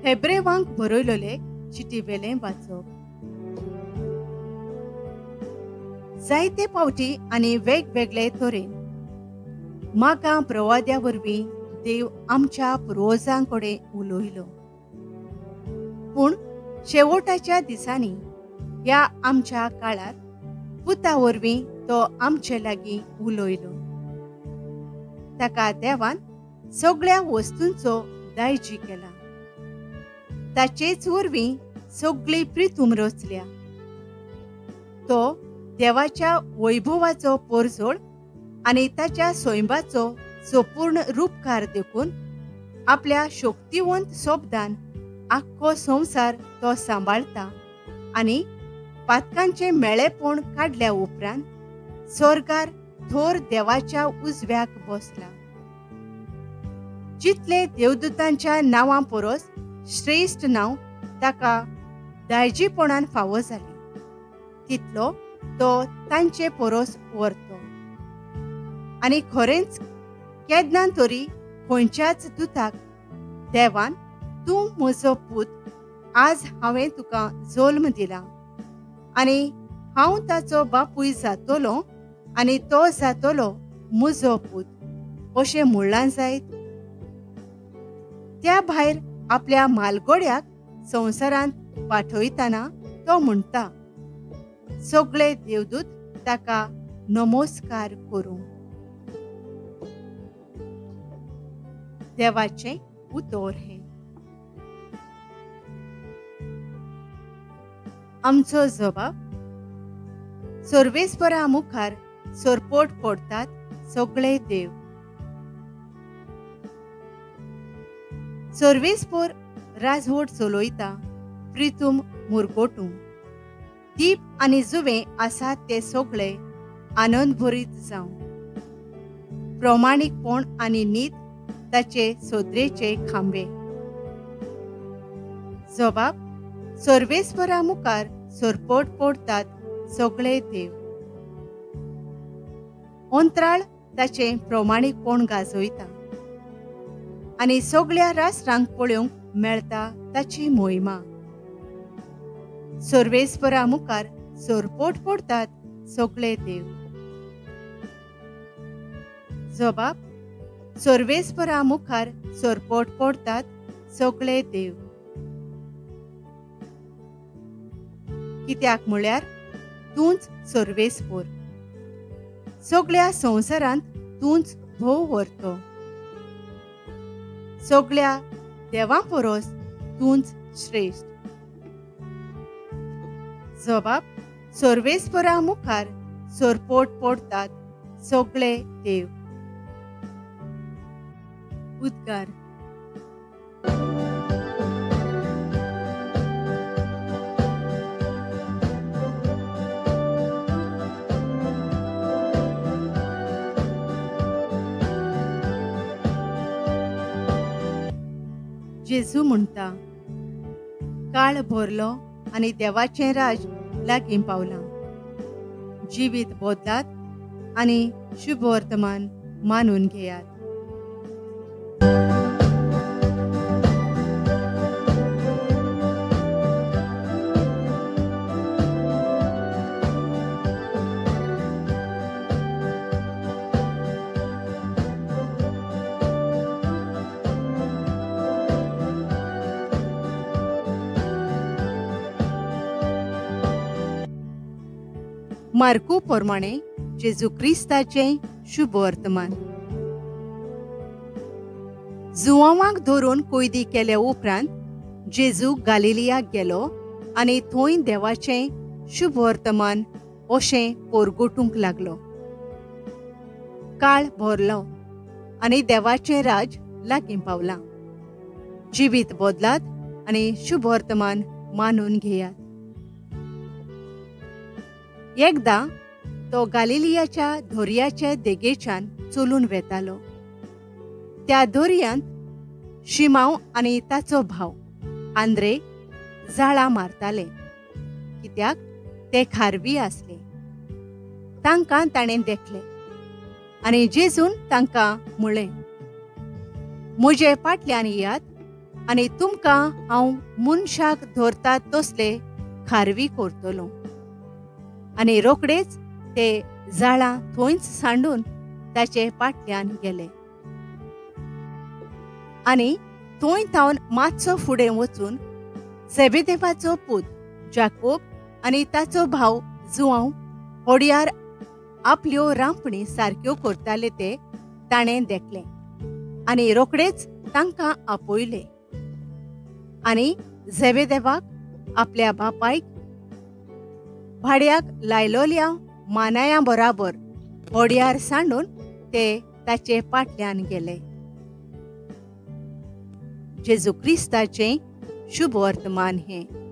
हेब्रेवांक बरयलोले चिटीवेलें वाचप. जायते फावटी आनी वेगवेगळे तरेन म्हाका प्रवाद्या वरवीं देव आमच्या पुर्वजांकडेन उलयलो. पूण शेवटाच्या दिसांनी ह्या आमच्या काळात पुता वरवीं तो आमचे लागीं उलयलो. ताका देवान सगळ्या वस्तूंचो दायजी केला. ताचेच वरवीं सगळी प्रितूम रचल्या. तो देवाच्या वैभवाचो परजोड आनी ताच्या सैमाचो संपूर्ण रूपकार देखून आपल्या शक्तिवंत शब्दान आख्खो संवसार तो सांबाळता आनी पातकांचे मेळेपण काडल्या उपरांत स्वर्गार थोर देवाच्या उजव्याक बसला. जितले देवदूतांच्या नांवां परस श्रेष्ठ नांव ताका दायजीपणान फावो जालें, तितलो तो तांचे परस व्हरतो. आनी खरेंच केन्ना तरी खंयच्याच दुताक देवान तूं म्हजो पूत, आज हांवें तुका जल्म दिला आनी हांव ताचो बापूय जातलों आनी तो जातलो म्हजो पूत अशें म्हणलां जायत. त्या भायर आपल्या मालगोड्याक संवसारांत पाठयतना तो म्हणटा, सगळे देवदूत ताका नमस्कार करूं. देवाचें उतर हें. आमचो जबाब. सर्वेस्परा मुखार सरपोट पडतात सगळे देव. सर्वेस्पर राजवट चलयता प्रितूम मुरगोटूं. दीप आनी जुवें आसात ते सगळे आनंद भरीत जावं. प्रमाणीकपण आनी नीत ताचे सोदरेचे खांबे. जबाब. सर्वेस्परा मुखार सरपोट पडतात सगळे देव. अंतराळ ताचे प्रमाणीकपण गाजयता आनी सगळ्या राष्ट्रांक पळोवंक मेळटा ताची मोहिमा. सर्वेस्परा मुखार सरपोट पडतात सगळे देव. जबाब. सर्वेस्परा मुखार सरपोट पडतात सगळे देव. कित्याक म्हळ्यार तूंच सर्वेस्पर. सगळ्या संवसारांत तूंच भोव व्हरतो. सगळ्या देवां परस तूंच श्रेष्ठ. जबाब. सर्वेस्परा मुखार सरपोट पडतात सगळे देव. उद्गार. जेजू म्हणटा, काळ भरलो आनी देवाचें राज लागीं पावलां. जिवीत बदलात आनी शुभ वर्तमान मानून घेयात. मार्कू प्रमाणे जेजू क्रिस्ताचें शुभ वर्तमान. जुवांवाक धरून कैदी केले उपरांत जेजू गालिलियाक गेलो आनी थंय देवाचें शुभ वर्तमान अशें परगटूंक लागलो. काळ भरलो आनी देवाचें राज लागीं पावलां. जिवीत बदलात आनी शुभ वर्तमान मानून घेयात. एकदां तो गालिलियाच्या दर्याचे देगेच्यान चलून वेतालो. त्या दर्यांत शिमाव आनी ताचो भाव आंद्रे जाळां मारताले, कित्याक ते खारवी आसले. तांकां ताणें देखले आनी जेजून तांकां म्हणलें, म्हजे फाटल्यान येयात आनी तुमकां हांव मनशाक धरता तसले खारवी करतलो. आनी रोखडेच ते जाळां थंयच सांडून ताचे फाटल्यान गेले. आनी थंय थावन मातसो फुडें वचून झेबेदेवाचो पूत जाकोब आनी ताचो भाव जुआंव होडयार आपल्यो रांपणी सारक्यो करताले ते ताणें देखले आनी रोखडेच तांकां आपयले. आनी झेबेदेवाक आपल्या बापायक भाड्याक लायलोल्या मानाया बराबर होडयार सांडून ते ताचे फाटल्यान गेले. जेजू क्रिस्ताचें शुभ वर्तमान हें.